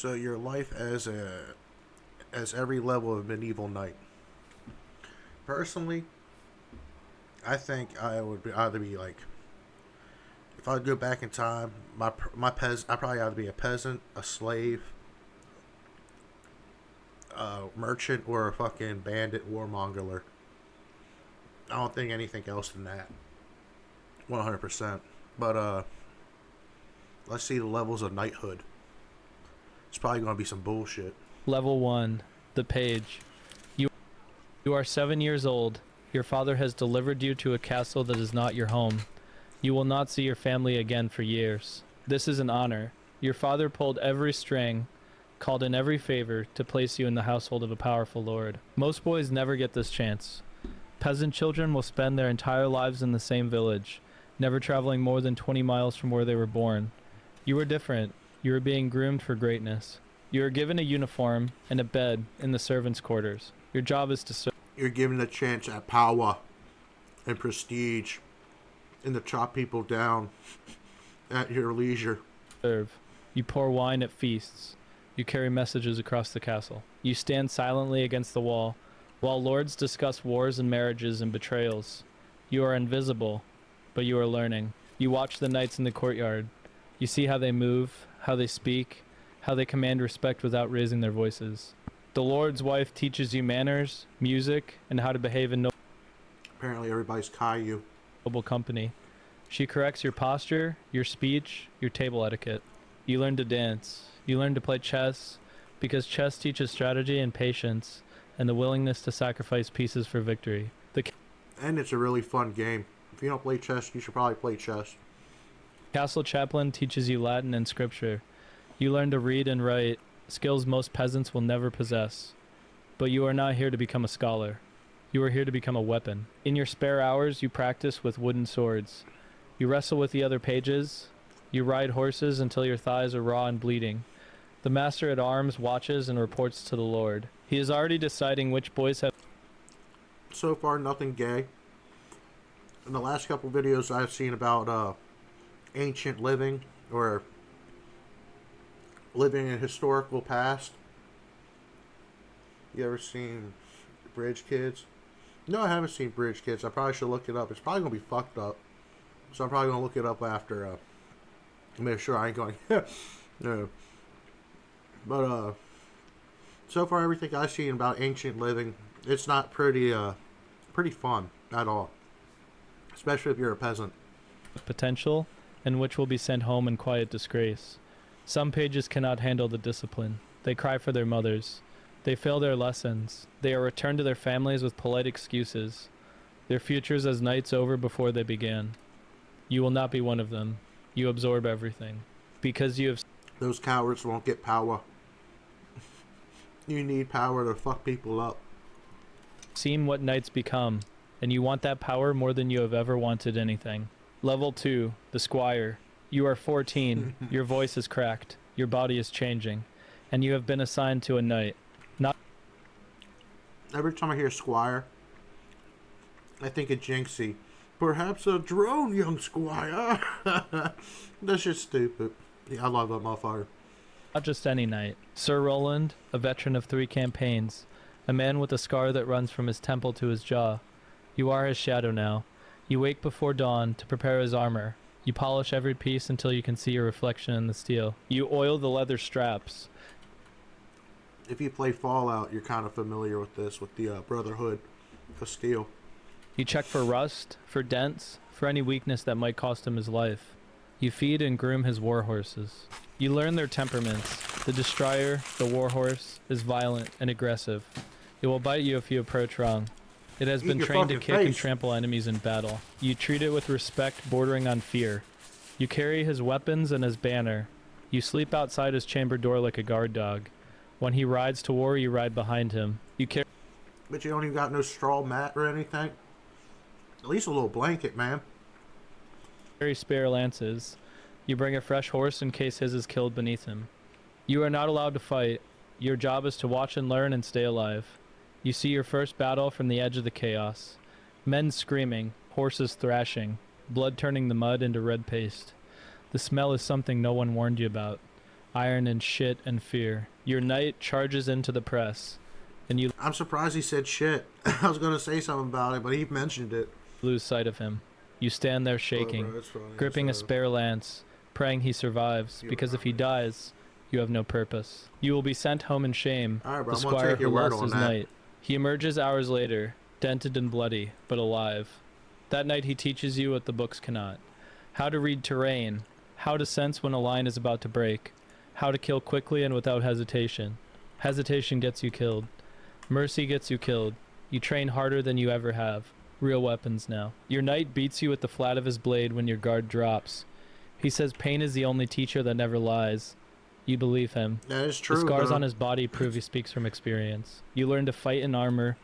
So your life as every level of medieval knight. Personally, I think I would either be like, if I would go back in time, I probably either be a peasant, a slave, a merchant, or a fucking bandit warmonger. I don't think anything else than that. 100%. But let's see the levels of knighthood. It's probably gonna be some bullshit. Level 1. The Page. You are 7 years old. Your father has delivered you to a castle that is not your home. You will not see your family again for years. This is an honor. Your father pulled every string, called in every favor to place you in the household of a powerful lord. Most boys never get this chance. Peasant children will spend their entire lives in the same village, never traveling more than 20 miles from where they were born. You are different. You are being groomed for greatness. You are given a uniform and a bed in the servants' quarters. Your job is to serve. You're given a chance at power and prestige and to chop people down at your leisure. You pour wine at feasts. You carry messages across the castle. You stand silently against the wall, while lords discuss wars and marriages and betrayals. You are invisible, but you are learning. You watch the knights in the courtyard. You see how they move, how they speak, how they command respect without raising their voices. The lord's wife teaches you manners, music, and how to behave in Apparently everybody's Caillou. noble company. She corrects your posture, your speech, your table etiquette. You learn to dance. You learn to play chess, because chess teaches strategy and patience, and the willingness to sacrifice pieces for victory. And it's a really fun game. If you don't play chess, you should probably play chess. Castle chaplain teaches you Latin and scripture. You learn to read and write, skills most peasants will never possess. But you are not here to become a scholar. You are here to become a weapon. In your spare hours, you practice with wooden swords. You wrestle with the other pages. You ride horses until your thighs are raw and bleeding. The master at arms watches and reports to the lord. He is already deciding which boys have. So far, nothing gay. In the last couple videos I've seen about ancient living or living in historical past. You ever seen Bridge Kids? No, I haven't seen Bridge Kids. I probably should look it up. It's probably going to be fucked up. So I'm probably going to look it up after. Make sure I ain't going. No. But so far everything I've seen about ancient living, it's not pretty fun at all. Especially if you're a peasant. Potential, and which will be sent home in quiet disgrace. Some pages cannot handle the discipline. They cry for their mothers. They fail their lessons. They are returned to their families with polite excuses. Their futures as knights over before they began. You will not be one of them. You absorb everything. Because you have... Those cowards won't get power. You need power to fuck people up. seen what knights become, and you want that power more than you have ever wanted anything. Level 2, the Squire. You are 14, your voice is cracked, your body is changing, and you have been assigned to a knight. Not Every time I hear Squire, I think of Jinxie. Perhaps a drone, young Squire. That's just stupid. Yeah, I love that motherfucker. Not just any knight. Sir Roland, a veteran of 3 campaigns, a man with a scar that runs from his temple to his jaw. You are his shadow now. You wake before dawn to prepare his armor. You polish every piece until you can see your reflection in the steel. You oil the leather straps. If you play Fallout, you're kind of familiar with this, with the Brotherhood of Steel. You check for rust, for dents, for any weakness that might cost him his life. You feed and groom his warhorses. You learn their temperaments. The Destroyer, the warhorse, is violent and aggressive. It will bite you if you approach wrong. It has been trained to kick and trample enemies in battle. You treat it with respect bordering on fear. You carry his weapons and his banner. You sleep outside his chamber door like a guard dog. When he rides to war, you ride behind him. You carry... But you don't even got no straw mat or anything? At least a little blanket, man. Carry spare lances. You bring a fresh horse in case his is killed beneath him. You are not allowed to fight. Your job is to watch and learn and stay alive. You see your first battle from the edge of the chaos. Men screaming, horses thrashing, blood turning the mud into red paste. The smell is something no one warned you about. iron and shit and fear. Your knight charges into the press, and you I'm surprised he said shit. I was gonna say something about it, but he mentioned it. lose sight of him. You stand there shaking, Bro, it's funny. gripping a So, spare lance, praying he survives, because if he dies, you have no purpose. You will be sent home in shame, all right, bro, the I'm gonna squire take your who word lost on his that. knight. He emerges hours later, dented and bloody, but alive. That night he teaches you what the books cannot. How to read terrain, how to sense when a line is about to break, how to kill quickly and without hesitation. Hesitation gets you killed. Mercy gets you killed. You train harder than you ever have. Real weapons now. Your knight beats you with the flat of his blade when your guard drops. He says pain is the only teacher that never lies. You believe him. That is true. The scars bro. on his body prove he speaks from experience. You learn to fight in armor,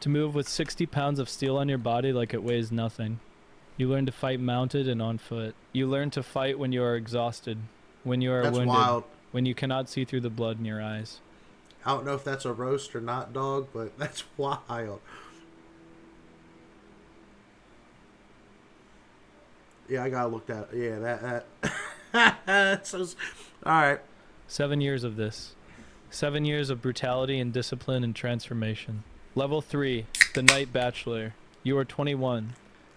to move with 60 pounds of steel on your body like it weighs nothing. You learn to fight mounted and on foot. You learn to fight when you are exhausted, when you are That's wounded, wild. when you cannot see through the blood in your eyes. I don't know if that's a roast or not, dog, but that's wild. Yeah, I gotta look that. Yeah, that. That's so. All right. 7 years of this. 7 years of brutality and discipline and transformation. Level 3, the Night Bachelor. You are 21.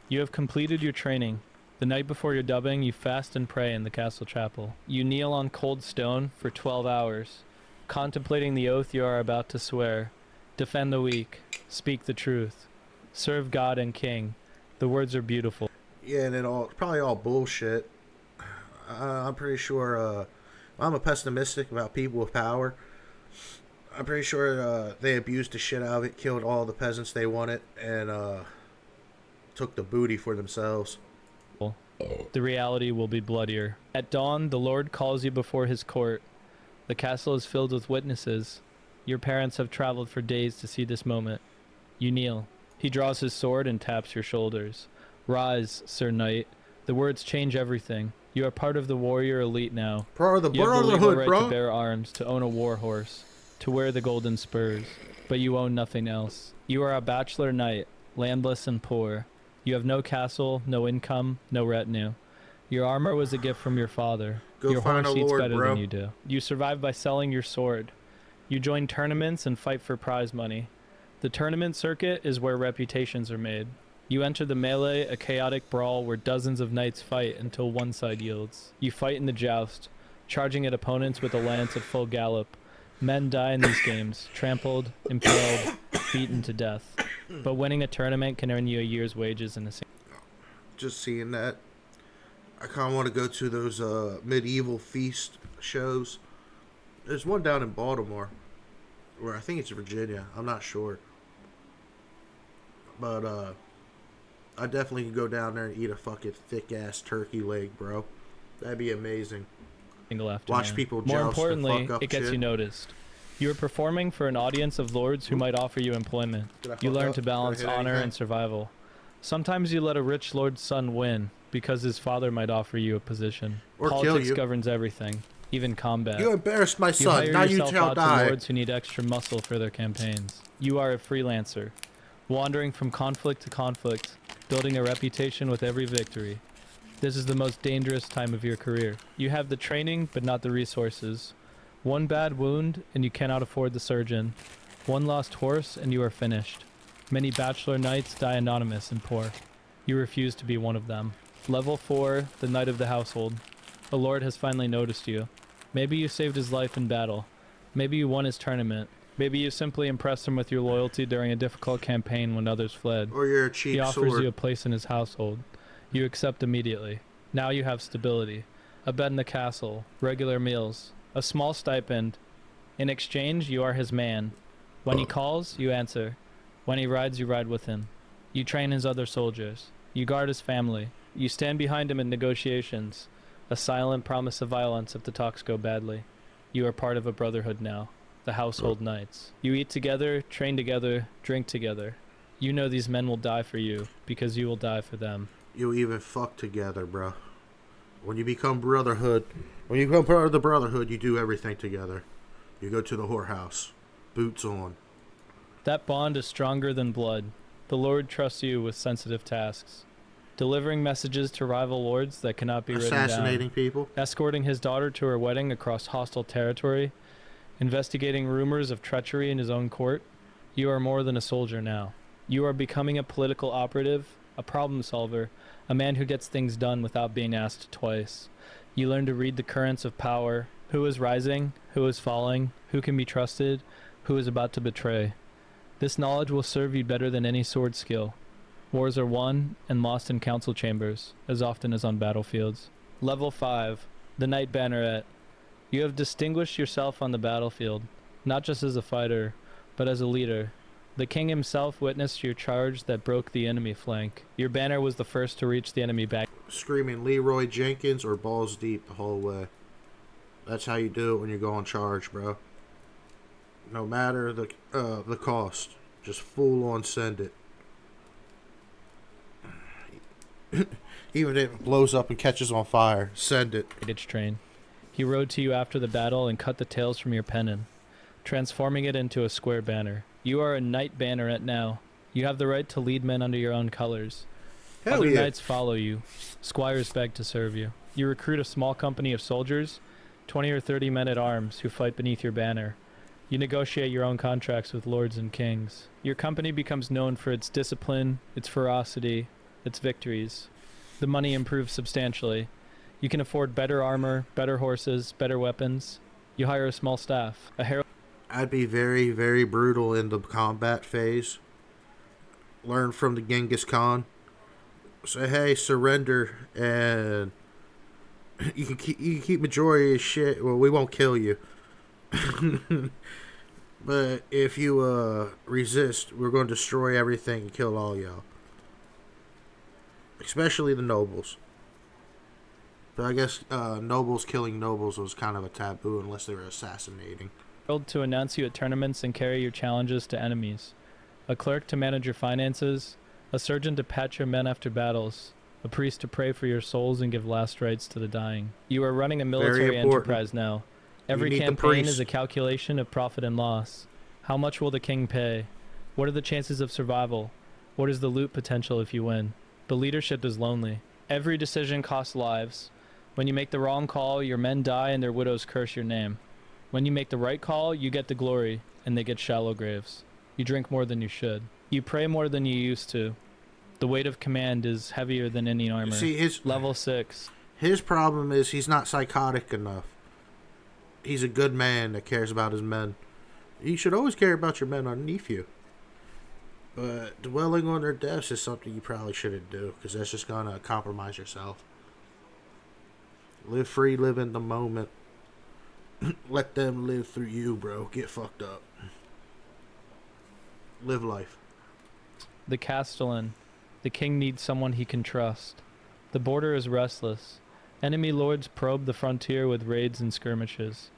You have completed your training. The night before your dubbing, you fast and pray in the castle chapel. You kneel on cold stone for 12 hours, contemplating the oath you are about to swear. Defend the weak. Speak the truth. Serve God and King. The words are beautiful. Yeah, and probably all bullshit. I'm pretty sure. I'm a pessimistic about people with power. I'm pretty sure they abused the shit out of it, killed all the peasants they wanted, and took the booty for themselves. The reality will be bloodier. At dawn, the Lord calls you before his court. The castle is filled with witnesses. Your parents have traveled for days to see this moment. You kneel. He draws his sword and taps your shoulders. Rise, Sir Knight. The words change everything. You are part of the warrior elite now. Part of the You have the legal brotherhood, right bro. to bear arms, to own a war horse, to wear the golden spurs, but you own nothing else. You are a bachelor knight, landless and poor. You have no castle, no income, no retinue. Your armor was a gift from your father. Go your find horse a eats lord, better bro. than you do. You survive by selling your sword. You join tournaments and fight for prize money. The tournament circuit is where reputations are made. You enter the melee, a chaotic brawl where dozens of knights fight until one side yields. You fight in the joust, charging at opponents with a lance at full gallop. Men die in these games, trampled, impaled, beaten to death. But winning a tournament can earn you a year's wages in a single. Just seeing that, I kind of want to go to those medieval feast shows. There's one down in Baltimore, or I think it's Virginia. I'm not sure, but I definitely can go down there and eat a fucking thick ass turkey leg, bro. That'd be amazing. Afternoon. Watch people More joust importantly, and fuck up it gets shit. you noticed. You are performing for an audience of lords who might offer you employment. Did I You fuck learn up? to Did I balance hit honor anything? and survival. Sometimes you let a rich lord's son win because his father might offer you a position. Or kill Politics you. governs everything, even combat. You embarrassed my You son. hire Now you yourself shall out to die. lords who need extra muscle for their campaigns. You are a freelancer, wandering from conflict to conflict, building a reputation with every victory. This is the most dangerous time of your career. You have the training, but not the resources. One bad wound, and you cannot afford the surgeon. One lost horse, and you are finished. Many bachelor knights die anonymous and poor. You refuse to be one of them. Level 4, the Knight of the Household. A lord has finally noticed you. Maybe you saved his life in battle. Maybe you won his tournament. Maybe you simply impressed him with your loyalty during a difficult campaign when others fled. Or you're a cheap He offers sword. you a place in his household. You accept immediately. Now you have stability. A bed in the castle, regular meals, a small stipend. In exchange, you are his man. When he calls, you answer. When he rides, you ride with him. You train his other soldiers. You guard his family. You stand behind him in negotiations. A silent promise of violence if the talks go badly. You are part of a brotherhood now. The household knights. You eat together, train together, drink together. You know these men will die for you, because you will die for them. You even fuck together, bro. When you become brotherhood, when you become part of the brotherhood, you do everything together. You go to the whorehouse, boots on. That bond is stronger than blood. The Lord trusts you with sensitive tasks. delivering messages to rival lords that cannot be written down, assassinating people, escorting his daughter to her wedding across hostile territory, investigating rumors of treachery in his own court. You are more than a soldier now. You are becoming a political operative, a problem solver, a man who gets things done without being asked twice. You learn to read the currents of power, who is rising, who is falling, who can be trusted, who is about to betray. This knowledge will serve you better than any sword skill. Wars are won and lost in council chambers, as often as on battlefields. Level 5, the Knight Banneret. You have distinguished yourself on the battlefield, not just as a fighter, but as a leader. The king himself witnessed your charge that broke the enemy flank. Your banner was the first to reach the enemy back. Screaming Leroy Jenkins or balls deep the whole way. That's how you do it when you go on charge, bro. No matter the cost, just full on send it. Even if it blows up and catches on fire, send it. Train. He rode to you after the battle and cut the tails from your pennon, transforming it into a square banner. You are a Knight Banneret now. You have the right to lead men under your own colors. Hell Other yeah. knights follow you. Squires beg to serve you. You recruit a small company of soldiers, 20 or 30 men at arms who fight beneath your banner. You negotiate your own contracts with lords and kings. Your company becomes known for its discipline, its ferocity, its victories. The money improves substantially. You can afford better armor, better horses, better weapons. You hire a small staff, a herald. I'd be very, very brutal in the combat phase. Learn from the Genghis Khan. Say, hey, surrender, and you can keep majority of shit. Well, we won't kill you. But if you resist, we're going to destroy everything and kill all y'all. Especially the nobles. But I guess nobles killing nobles was kind of a taboo unless they were assassinating. To announce you at tournaments and carry your challenges to enemies. A clerk to manage your finances. A surgeon to patch your men after battles. A priest to pray for your souls and give last rites to the dying. You are running a military enterprise now. Every campaign is a calculation of profit and loss. How much will the king pay? What are the chances of survival? What is the loot potential if you win? But leadership is lonely. Every decision costs lives. When you make the wrong call, your men die and their widows curse your name. When you make the right call, you get the glory, and they get shallow graves. You drink more than you should. You pray more than you used to. The weight of command is heavier than any armor. See, Level 6. His problem is he's not psychotic enough. He's a good man that cares about his men. You should always care about your men underneath you. But dwelling on their deaths is something you probably shouldn't do, because that's just going to compromise yourself. Live free, live in the moment. Let them live through you, bro. Get fucked up. Live life. The Castellan. The king needs someone he can trust. The border is restless. Enemy lords probe the frontier with raids and skirmishes.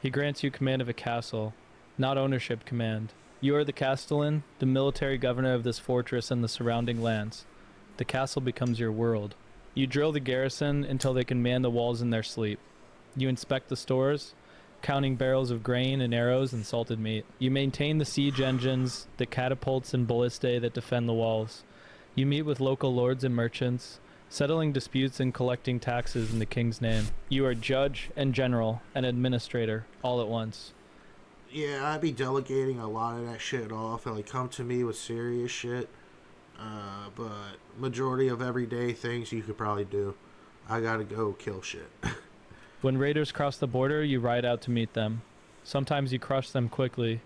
He grants you command of a castle, not ownership command. You are the Castellan, the military governor of this fortress and the surrounding lands. The castle becomes your world. You drill the garrison until they can man the walls in their sleep. You inspect the stores, counting barrels of grain and arrows and salted meat. You maintain the siege engines, the catapults and ballistae that defend the walls. You meet with local lords and merchants, settling disputes and collecting taxes in the king's name. You are judge and general and administrator all at once. Yeah, I'd be delegating a lot of that shit off and like come to me with serious shit. But majority of everyday things you could probably do. I gotta go kill shit. When raiders cross the border, you ride out to meet them. Sometimes you crush them quickly.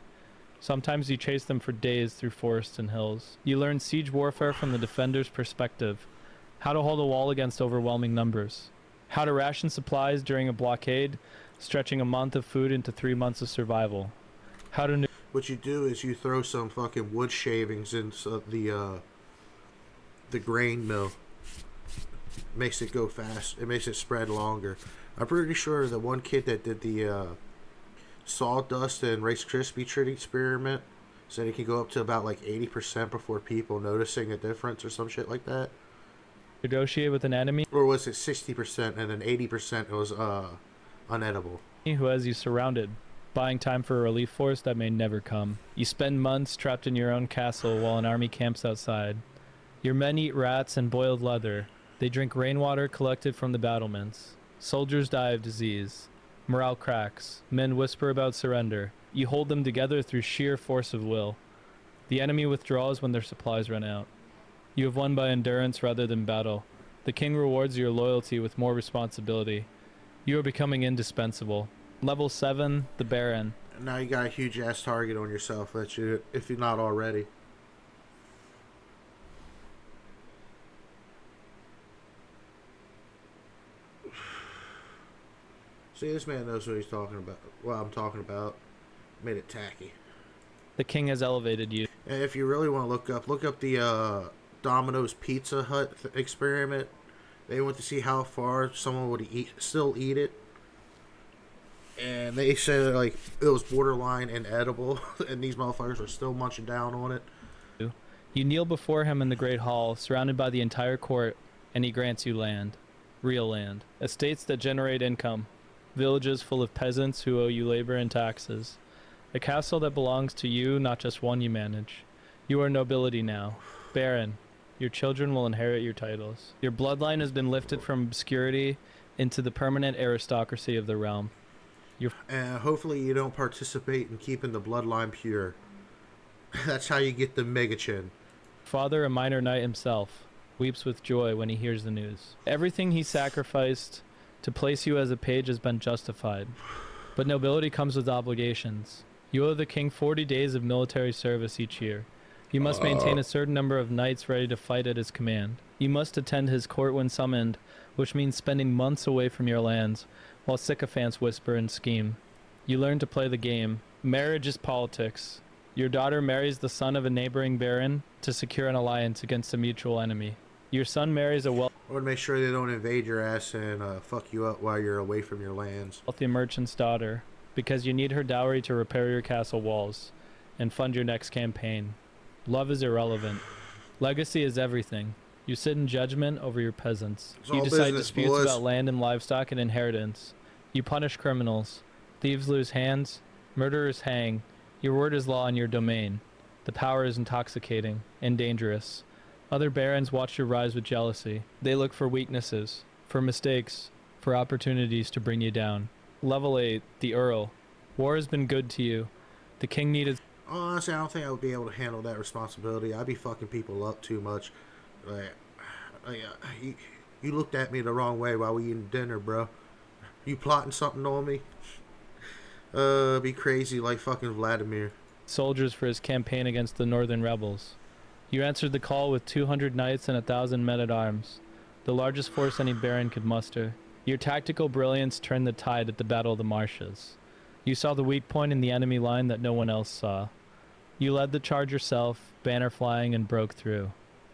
Sometimes you chase them for days through forests and hills. You learn siege warfare from the defender's perspective. How to hold a wall against overwhelming numbers. How to ration supplies during a blockade, stretching a month of food into 3 months of survival. How to... What you do is you throw some fucking wood shavings into the grain mill. Makes it go fast. It makes it spread longer. I'm pretty sure the one kid that did the sawdust and Rice Krispie treat experiment said it can go up to about like 80% before people noticing a difference or some shit like that. Negotiate with an enemy. Or was it 60% and then 80% was unedible? Who has you surrounded, buying time for a relief force that may never come. You spend months trapped in your own castle while an army camps outside. Your men eat rats and boiled leather. They drink rainwater collected from the battlements. Soldiers die of disease. Morale cracks. Men whisper about surrender. You hold them together through sheer force of will. The enemy withdraws when their supplies run out. You have won by endurance rather than battle. The king rewards your loyalty with more responsibility. You are becoming indispensable. Level 7, the Baron. Now you got a huge ass target on yourself, if you're not already. See, this man knows what he's talking about. What I'm talking about. Made it tacky. The king has elevated you. And if you really want to look up the Domino's Pizza Hut experiment. They went to see how far someone would still eat it. And they said like it was borderline inedible, and these motherfuckers are still munching down on it. You kneel before him in the great hall, surrounded by the entire court, and he grants you land. Real land. Estates that generate income. Villages full of peasants who owe you labor and taxes. A castle that belongs to you, not just one you manage. You are nobility now. Baron. Your children will inherit your titles. Your bloodline has been lifted from obscurity into the permanent aristocracy of the realm. And hopefully you don't participate in keeping the bloodline pure. That's how you get the mega chin. Father, a minor knight himself, weeps with joy when he hears the news. Everything he sacrificed to place you as a page has been justified. But nobility comes with obligations. You owe the king 40 days of military service each year. You must maintain a certain number of knights ready to fight at his command. You must attend his court when summoned, which means spending months away from your lands, while sycophants whisper and scheme. You learn to play the game. Marriage is politics. Your daughter marries the son of a neighboring baron to secure an alliance against a mutual enemy. Your son marries a I want to make sure they don't invade your ass and fuck you up while you're away from your lands. wealthy merchant's daughter, because you need her dowry to repair your castle walls and fund your next campaign. Love is irrelevant. Legacy is everything. You sit in judgment over your peasants. You decide disputes about land and livestock and inheritance. You punish criminals. Thieves lose hands. Murderers hang. Your word is law in your domain. The power is intoxicating and dangerous. Other barons watch your rise with jealousy. They look for weaknesses, for mistakes, for opportunities to bring you down. Level 8, the Earl. War has been good to you. The king needed... Honestly, I don't think I would be able to handle that responsibility. I'd be fucking people up too much. You looked at me the wrong way while we eating dinner, bro. You plotting something on me? Be crazy like fucking Vladimir. soldiers for his campaign against the northern rebels. You answered the call with 200 knights and 1,000 men-at-arms, the largest force any baron could muster. Your tactical brilliance turned the tide at the Battle of the Marshes. You saw the weak point in the enemy line that no one else saw. You led the charge yourself, banner flying, and broke through.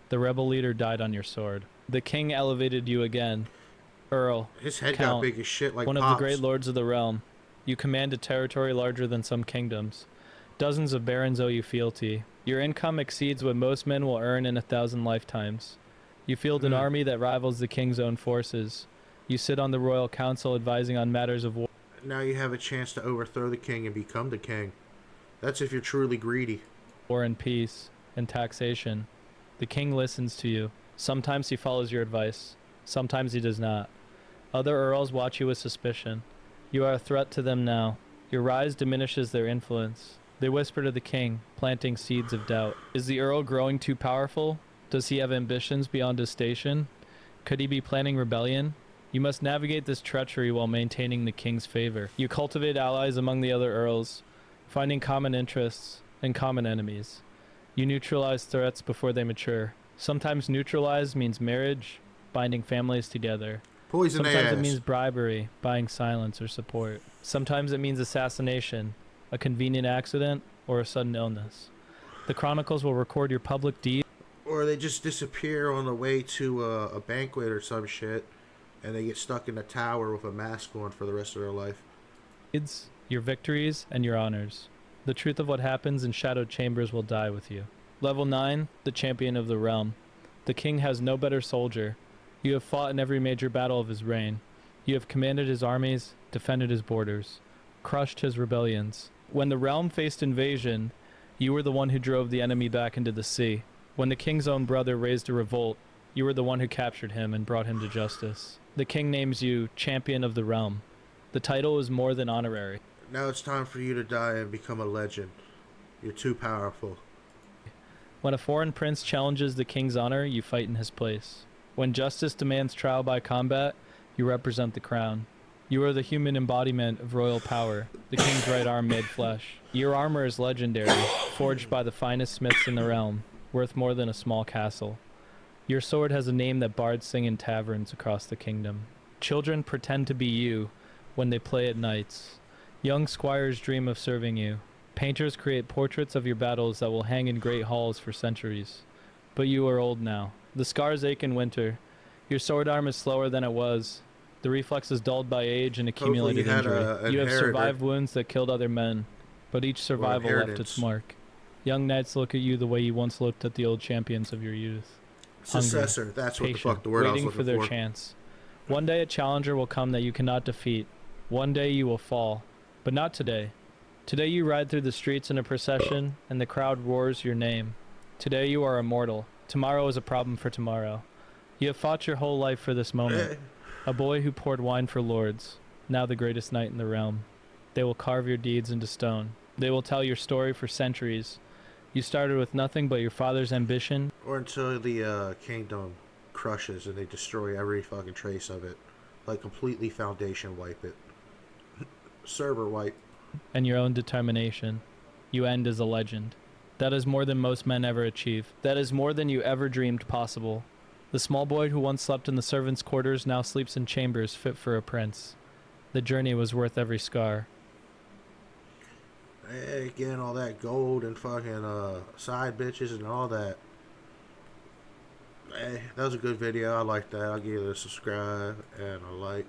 The rebel leader died on your sword. The king elevated you again. Earl, his head Count, got big as shit like one Pops. of the great lords of the realm. You command a territory larger than some kingdoms. Dozens of barons owe you fealty. Your income exceeds what most men will earn in 1,000 lifetimes. You field an army that rivals the king's own forces. You sit on the royal council advising on matters of war. Now you have a chance to overthrow the king and become the king. That's if you're truly greedy. War and peace, and taxation. The king listens to you. Sometimes he follows your advice. Sometimes he does not. Other earls watch you with suspicion. You are a threat to them now. Your rise diminishes their influence. They whisper to the king, planting seeds of doubt. Is the earl growing too powerful? Does he have ambitions beyond his station? Could he be planning rebellion? You must navigate this treachery while maintaining the king's favor. You cultivate allies among the other earls, finding common interests and common enemies. You neutralize threats before they mature. Sometimes neutralize means marriage, binding families together. Poison Sometimes ass. it means bribery, buying silence or support. Sometimes it means assassination, a convenient accident, or a sudden illness. The chronicles will record your public deeds. Or they just disappear on the way to a banquet or some shit, and they get stuck in a tower with a mask on for the rest of their life. Your victories, and your honors. The truth of what happens in shadowed chambers will die with you. Level 9, the champion of the realm. The king has no better soldier. You have fought in every major battle of his reign. You have commanded his armies, defended his borders, crushed his rebellions. When the realm faced invasion, you were the one who drove the enemy back into the sea. When the king's own brother raised a revolt, you were the one who captured him and brought him to justice. The king names you Champion of the Realm. The title is more than honorary. Now it's time for you to die and become a legend. You're too powerful. When a foreign prince challenges the king's honor, you fight in his place. When justice demands trial by combat, you represent the crown. You are the human embodiment of royal power, the king's right arm made flesh. Your armor is legendary, forged by the finest smiths in the realm, worth more than a small castle. Your sword has a name that bards sing in taverns across the kingdom. Children pretend to be you when they play at nights. Young squires dream of serving you. Painters create portraits of your battles that will hang in great halls for centuries. But you are old now. The scars ache in winter. Your sword arm is slower than it was. The reflex is dulled by age and accumulated injury. You have survived wounds that killed other men, but each survival left its mark. Young knights look at you the way you once looked at the old champions of your youth. Successor, Hungry, that's what patient, the fuck the word I was waiting looking for their chance. One day a challenger will come that you cannot defeat. One day you will fall, but not today. Today you ride through the streets in a procession, and the crowd roars your name. Today you are immortal. Tomorrow is a problem for tomorrow. You have fought your whole life for this moment. A boy who poured wine for lords, now the greatest knight in the realm. They will carve your deeds into stone. They will tell your story for centuries. You started with nothing but your father's ambition. Or until the kingdom crushes and they destroy every fucking trace of it. Like completely foundation wipe it. Server wipe. And your own determination. You end as a legend. That is more than most men ever achieve. That is more than you ever dreamed possible. The small boy who once slept in the servants' quarters now sleeps in chambers fit for a prince. The journey was worth every scar. Hey, getting all that gold and fucking side bitches and all that. Hey, that was a good video. I like that. I'll give it a subscribe and a like.